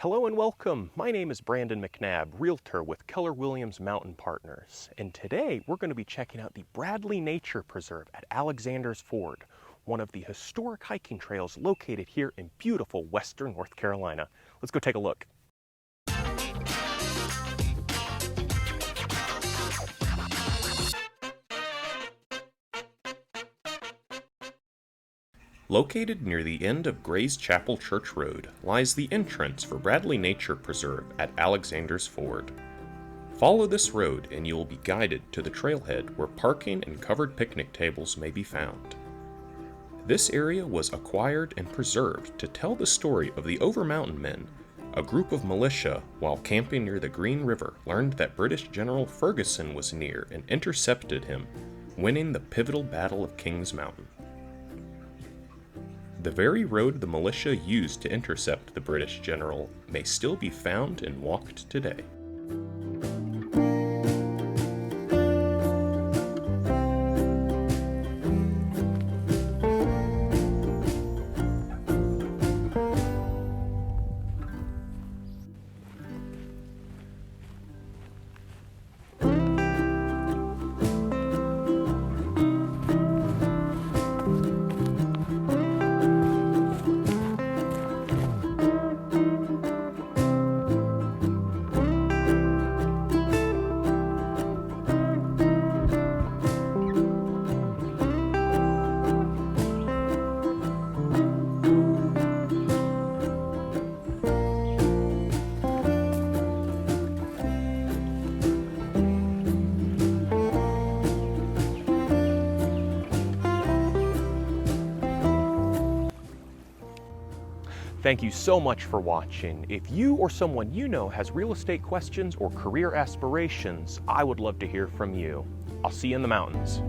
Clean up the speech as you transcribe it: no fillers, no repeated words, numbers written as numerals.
Hello and welcome. My name is Brandon McNabb, Realtor with Keller Williams Mountain Partners. And today we're going to be checking out the Bradley Nature Preserve at Alexander's Ford, one of the historic hiking trails located here in beautiful western North Carolina. Let's go take a look. Located near the end of Gray's Chapel Church Road lies the entrance for Bradley Nature Preserve at Alexander's Ford. Follow this road and you will be guided to the trailhead where parking and covered picnic tables may be found. This area was acquired and preserved to tell the story of the Overmountain men, a group of militia while camping near the Green River learned that British General Ferguson was near and intercepted him, winning the pivotal Battle of Kings Mountain. The very road the militia used to intercept the British general may still be found and walked today. Thank you so much for watching. If you or someone you know has real estate questions or career aspirations, I would love to hear from you. I'll see you in the mountains.